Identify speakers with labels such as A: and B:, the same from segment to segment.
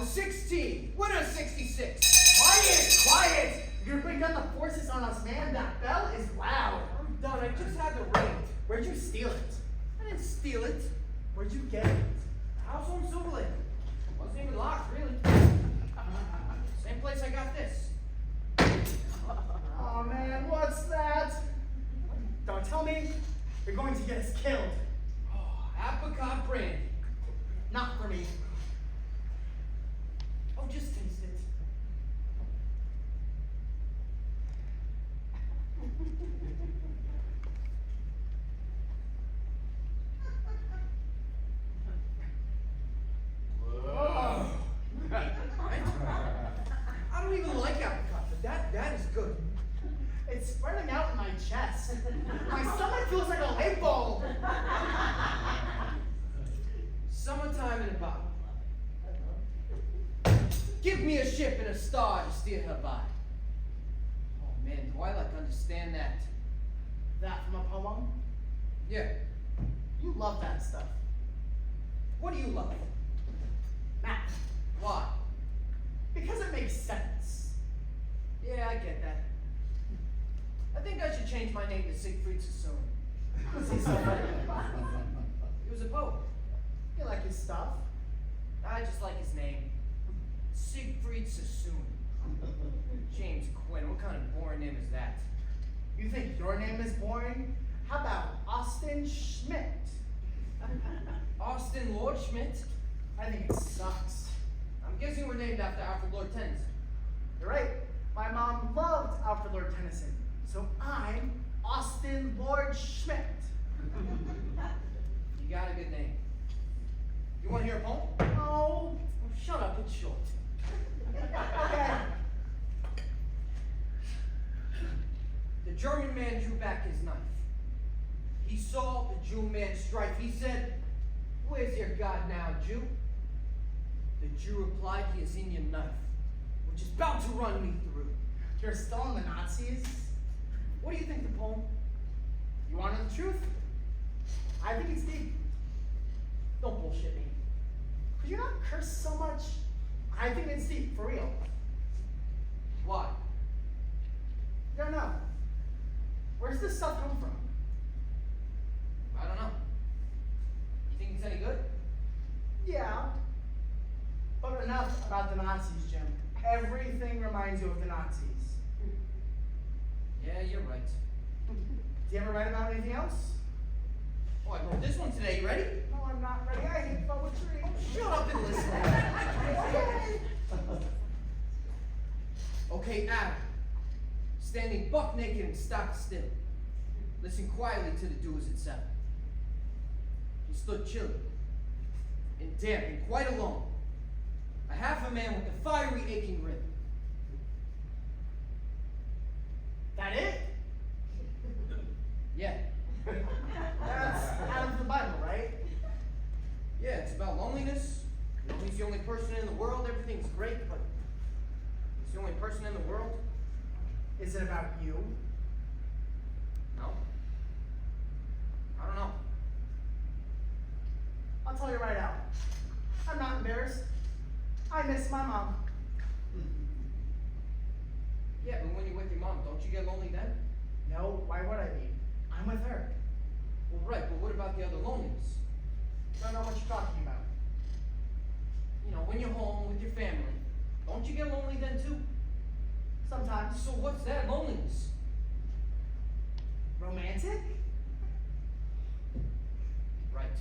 A: 16. Winner 66.
B: Quiet! You're bringing down the forces on us, man. That bell is loud.
A: I'm done. I just had the rate.
B: Where'd you steal it?
A: I didn't steal it.
B: Where'd you get it?
A: House on Silver Lake. Wasn't even locked, really. Same place I got this.
B: Oh man, what's that? Don't tell me you're going to get us killed.
A: Oh, apricot brandy.
B: Not for me. Oh, just taste it.
A: Whoa. I don't even like apricot, but that is good.
B: It's spreading out in my chest. My stomach feels like a light bulb.
A: Summertime in a bottle. Give me a ship and a star to steer her by. Oh man, do I understand that?
B: That from a poem?
A: Yeah.
B: You love that stuff.
A: What do you love?
B: Math.
A: Why?
B: Because it makes sense.
A: Yeah, I get that. I think I should change my name to Siegfried Sassoon.
B: Was he so funny?
A: He was a poet.
B: You like his stuff?
A: I just like his name. Siegfried Sassoon. James Quinn. What kind of boring name is that?
B: You think your name is boring? How about Austin Schmitt?
A: Austin Lord Schmitt?
B: I think it sucks.
A: I'm guessing we're named after Alfred Lord Tennyson.
B: You're right. My mom loved Alfred Lord Tennyson. So I'm Austin Lord Schmitt.
A: You got a good name. You want to hear a poem?
B: Oh.
A: Oh, shut up, it's short.
B: Okay.
A: The German man drew back his knife. He saw the Jew man strife. He said, "Where's your God now, Jew?" The Jew replied, "He is in your knife, which is about to run me through."
B: You're still in the Nazis?
A: What do you think the poem?
B: You want to know the truth? I think it's deep. Don't bullshit me. Could you not curse so much? I think it's deep, for real.
A: Why?
B: Don't know. Where's this stuff come from?
A: I don't know. You think it's any good?
B: Yeah. But enough about the Nazis, Jim. Everything reminds you of the Nazis.
A: Yeah, you're right.
B: Do you ever write about anything else?
A: Oh, I wrote this one today. You ready?
B: No, I'm not ready. I hate poetry.
A: Shut up and listen. Okay, Adam. Standing buck naked and stock still. Listen quietly to the doers at seven. He stood chilly and damp and quite alone. A half a man with a fiery aching rhythm.
B: That it?
A: Yeah.
B: That's out of the Bible, right?
A: Yeah, it's about loneliness. You know, he's the only person in the world. Everything's great, but he's the only person in the world.
B: Is it about you?
A: No. I don't know.
B: I'll tell you right out. I'm not embarrassed. I miss my mom.
A: Yeah, but when you're with your mom, don't you get lonely then?
B: No, why would I be? I'm with her.
A: Well, right, but what about the other loneliness?
B: Don't know what you're talking about.
A: You know, when you're home with your family, don't you get lonely then too?
B: Sometimes.
A: So what's that loneliness?
B: Romantic?
A: Right.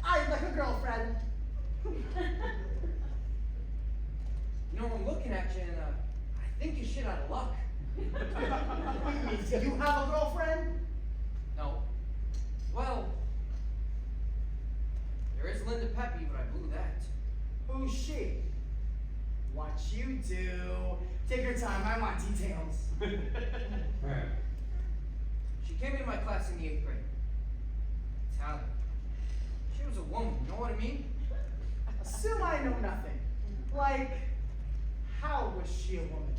B: I'd like a girlfriend.
A: You know, I'm looking at you and I think you're shit out of luck.
B: Do you have a girlfriend?
A: No. Well, there is Linda Peppy, but I blew that.
B: Who's she? What you do? Take your time, I want details.
A: She came into my class in the 8th grade. Italian. She was a woman, you know what I mean?
B: Assume I know nothing. Like, how was she a woman?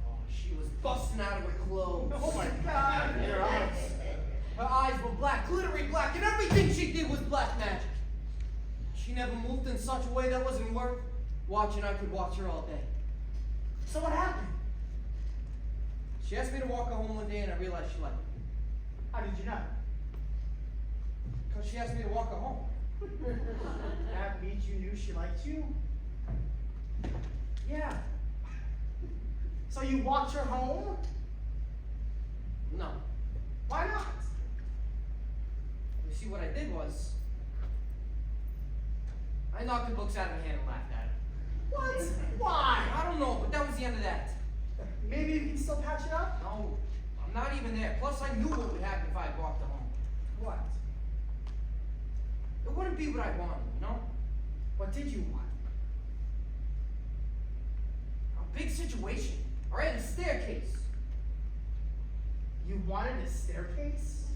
A: Oh, she was busting out of her clothes.
B: Oh my God, your eyes.
A: black, and everything she did was black magic. She never moved in such a way that wasn't worth watching. I could watch her all day.
B: So what happened?
A: She asked me to walk her home one day, and I realized she liked me.
B: How did you know?
A: Because she asked me to walk her home.
B: That means you knew she liked you?
A: Yeah.
B: So you walked her home?
A: No.
B: Why not?
A: You see, what I did was, I knocked the books out of her hand and laughed at her.
B: What? Why?
A: I don't know, but that was the end of that.
B: Maybe you can still patch it up?
A: No, I'm not even there. Plus, I knew what would happen if I walked her home.
B: What?
A: It wouldn't be what I wanted, you know?
B: What did you want?
A: A big situation. All right, a staircase.
B: You wanted a staircase?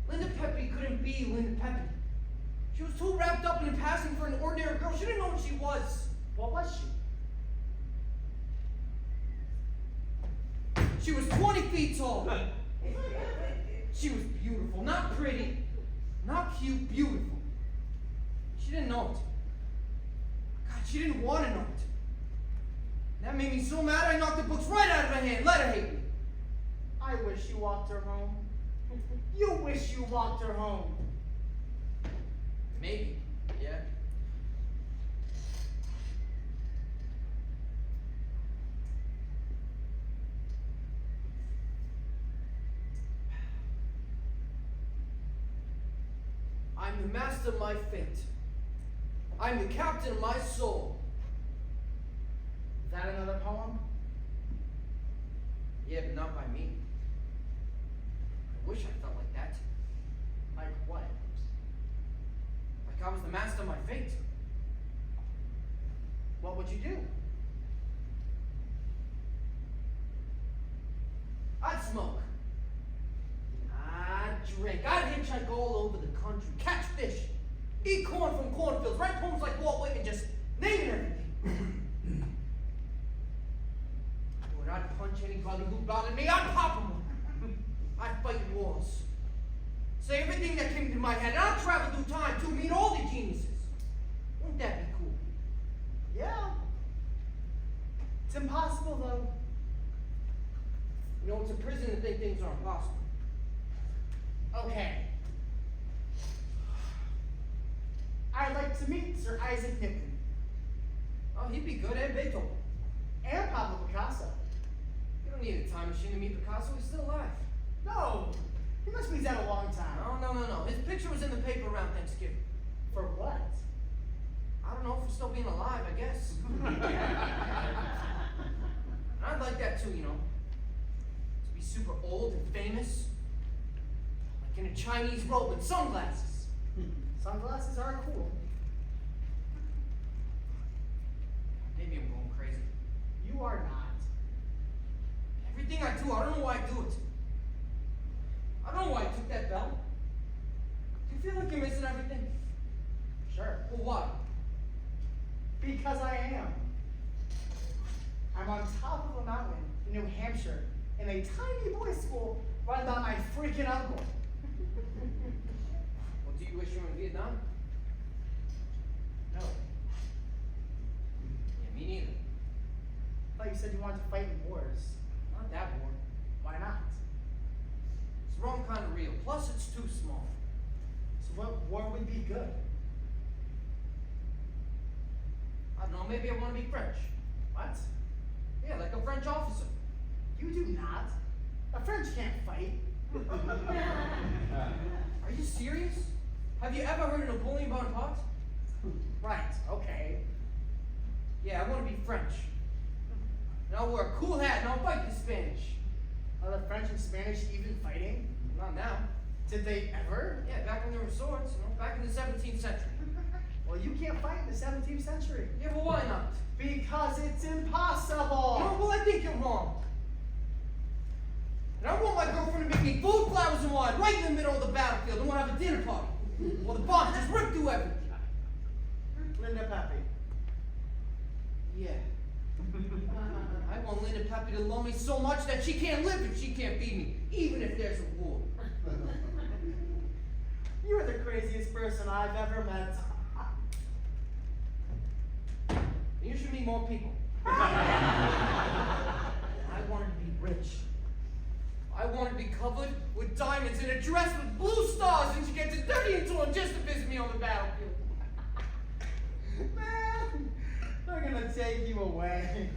A: Linda Pepe couldn't be Linda Pepe. She was too wrapped up in passing for an ordinary girl. She didn't know what she was.
B: What was she?
A: She was 20 feet tall. She was beautiful, not pretty, not cute, beautiful. She didn't know it. God, she didn't want to know it. That made me so mad I knocked the books right out of her hand, let her hate me.
B: I wish you walked her home. You wish you walked her home.
A: Maybe, yeah. I'm the master of my fate. I'm the captain of my soul.
B: Is that another poem?
A: Yeah, but not by me. I wish I felt like that.
B: Like what?
A: Like I was the master of my fate.
B: What would you do?
A: I'd smoke. I'd drink. I'd hitchhike all over the country. Catch fish. Eat corn from cornfields. Write poems like Walt Whitman. Just name everything. Lord, I'd punch anybody who bothered me. I'd pop them. I'd fight wars. Say everything that came to my head. And I'd travel through time to meet all the geniuses. Wouldn't that be cool?
B: Yeah. It's impossible though.
A: You know, it's a prison to think things aren't possible.
B: Okay. I'd like to meet Sir Isaac Newton.
A: Oh, he'd be good, and Beethoven.
B: And Pablo Picasso.
A: You don't need a time machine to meet Picasso. He's still alive.
B: No! He must be dead a long time.
A: No. His picture was in the paper around Thanksgiving.
B: For what?
A: I don't know, for still being alive, I guess. I'd like that too, you know. To be super old and famous. Like in a Chinese robe with sunglasses.
B: Sunglasses are cool.
A: Maybe I'm going crazy.
B: You are not.
A: Everything I do, I don't know why I do it. I don't know why I took that belt. Do you feel like you're missing everything?
B: Sure.
A: Well, why?
B: Because I am. I'm on top of a mountain in New Hampshire in a tiny boys' school run by my freaking uncle.
A: Well, do you wish you were in Vietnam?
B: No.
A: Yeah, me neither.
B: I thought you said you wanted to fight in wars.
A: Not that war.
B: Why not?
A: It's the wrong kind of real. Plus, it's too small.
B: So what war would be good?
A: I don't know, maybe I want to be French.
B: What?
A: Yeah, like a French officer.
B: You do not. A French can't fight.
A: Are you serious? Have you ever heard of Napoleon Bonaparte?
B: Right, okay.
A: Yeah, I want to be French. And I'll wear a cool hat and I'll fight the Spanish.
B: Are the French and Spanish even fighting?
A: Not now.
B: Did they ever?
A: Yeah, back when there were swords, you know, back in the 17th century.
B: Well, you can't fight in the 17th century.
A: Yeah, well, why not?
B: Because it's impossible.
A: No, well, I think you're wrong. And I want my girlfriend to make me food, flowers, and wine right in the middle of the battlefield. I want to have a dinner party. Well, the bombs just rip through everything.
B: Linda Pepe.
A: Yeah. I want Linda Pepe to love me so much that she can't live if she can't feed me, even if there's a war.
B: You are the craziest person I've ever met.
A: You should meet more people. I wanted to be rich. I wanted to be covered with diamonds and a dress with blue stars, and she gets it dirty into them just to visit me on the battlefield.
B: Man, they're gonna take you away.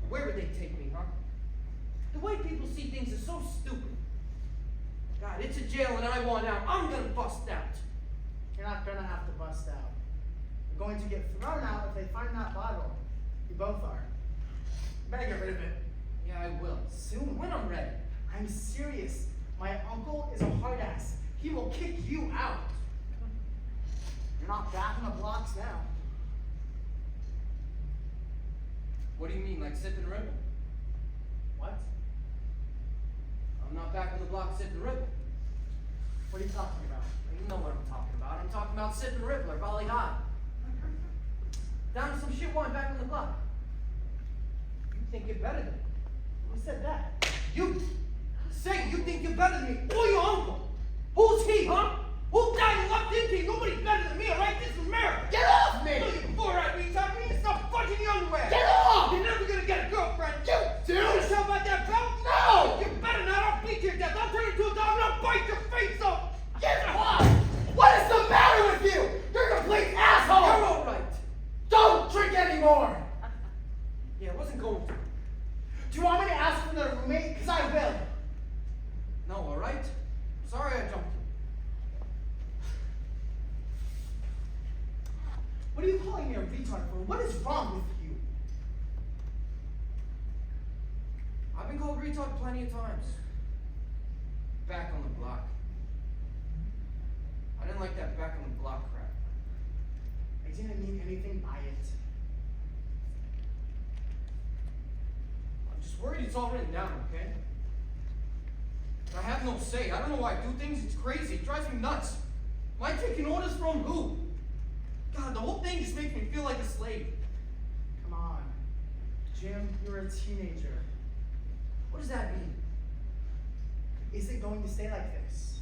A: Where would they take me, huh? The way people see things is so stupid. God, it's a jail and I want out. I'm gonna bust out.
B: You're not gonna have to bust out. You're going to get thrown out if they find that bottle. You both are. Better get rid of it.
A: Yeah, I will.
B: Soon.
A: When I'm ready.
B: I'm serious. My uncle is a hard ass. He will kick you out. You're not back in the blocks now.
A: What do you mean, like sipping ribbon?
B: What?
A: I'm not back on the block sipping ribbon.
B: What are you talking about?
A: You know what I'm talking about. I'm talking about sipping Rippler, Volley High. Down to some shit wine back on the block. You think you're better than me.
B: Who said that?
A: You say you think you're better than me, or your uncle. Who's he, huh? Who died and left in me? Nobody's better than me, alright? This is America.
B: Get off me!
A: Look at before I retard me and stop fucking your underwear.
B: Get off!
A: You're never gonna get a girlfriend.
B: You
A: You wanna tell about that belt?
B: No!
A: You better not. I'll beat you to death. I'll turn you into a dog and I'll bite your face off.
B: Get off! What is the matter with you? You're a complete asshole!
A: You're alright.
B: Don't drink anymore!
A: Yeah, I wasn't going to.
B: Do you want me to ask for another roommate? Because I will.
A: No, alright? Sorry I jumped you.
B: What are you calling me a retard for? What is wrong with you?
A: I've been called retard plenty of times. Back on the block. I didn't like that back on the block crap.
B: I didn't mean anything by it.
A: I'm just worried it's all written down, okay? I have no say. I don't know why I do things. It's crazy. It drives me nuts. Am I taking orders from who? God, the whole thing just makes me feel like a slave.
B: Come on. Jim, you're a teenager.
A: What does that mean?
B: Is it going to stay like this?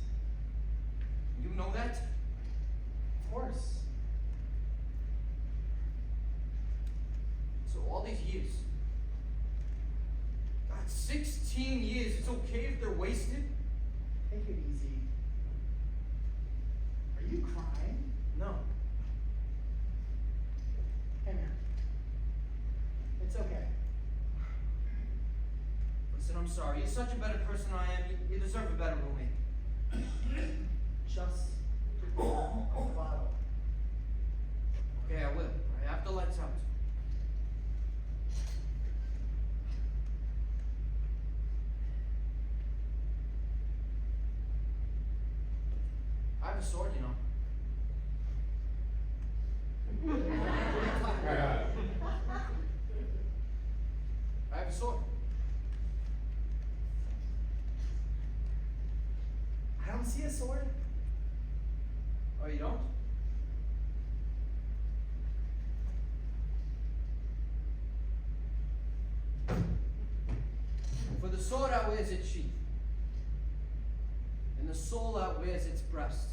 A: You know that?
B: Of course.
A: So all these years. God, 16 years. It's okay if they're wasted?
B: Take it easy. Are you crying?
A: No.
B: Come here. It's okay.
A: Listen, I'm sorry. You're such a better person than I am. You deserve a better roommate.
B: Just a bottle.
A: Okay, I will. Right after lights out. I have a sword, you know. I have a sword.
B: I don't see a sword.
A: Oh, you don't? For the sword outwears its sheath, and the soul outwears its breast,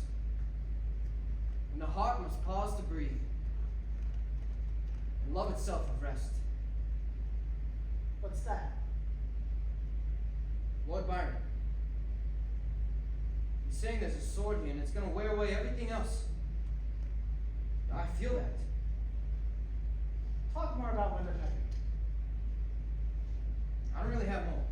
A: and the heart must pause to breathe, and love itself of rest.
B: What's that?
A: Lord Byron. He's saying there's a sword here and it's going to wear away everything else. I feel that.
B: Talk more about Weatherpecker.
A: I don't really have more.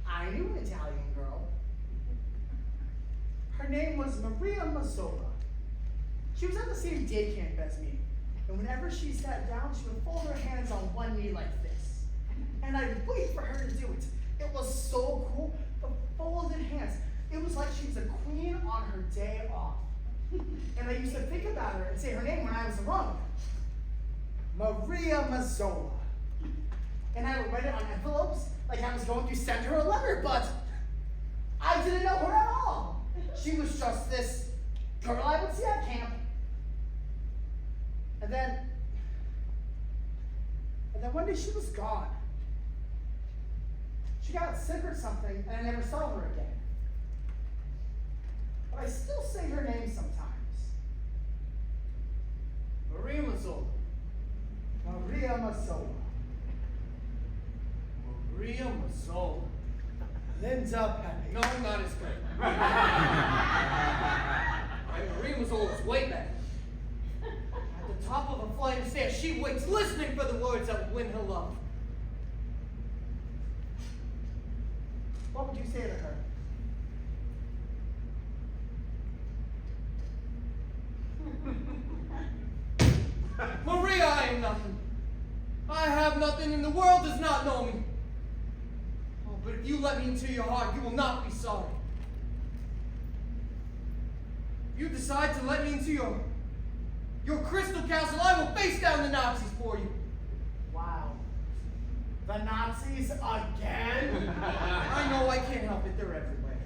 B: I knew an Italian girl. Her name was Maria Mazzola. She was at the same day camp as me. And whenever she sat down, she would fold her hands on one knee like this. And I'd wait for her to do it. It was so cool. The folded hands. It was like she was a queen on her day off. And I used to think about her and say her name when I was alone. Maria Mazzola. And I would write it on envelopes like I was going to send her a letter, but I didn't know her at all. She was just this girl I would see at camp. And then then one day she was gone. She got sick or something, and I never saw her again. But I still say her name sometimes.
A: Maria Mazzola.
B: Maria Mazzola.
A: Maria Mazzola.
B: Linda Pepe.
A: No, not as good. Maria Mazzola's way better. At the top of a flight of stairs, she waits, listening for the words that will win her love.
B: What would you say to her?
A: Maria, I am nothing. I have nothing, and the world does not know me. Oh, but if you let me into your heart, you will not be sorry. If you decide to let me into your crystal castle, I will face down the Nazis for you.
B: Wow. The Nazis again?
A: I know, I can't help it. They're everywhere.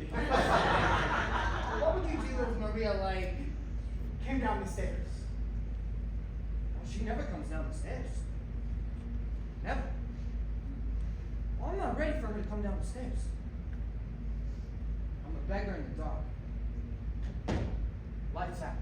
B: What would you do if Maria, came down the stairs?
A: Well, she never comes down the stairs. Never. Well, I'm not ready for her to come down the stairs. I'm a beggar in the dark. Lights out.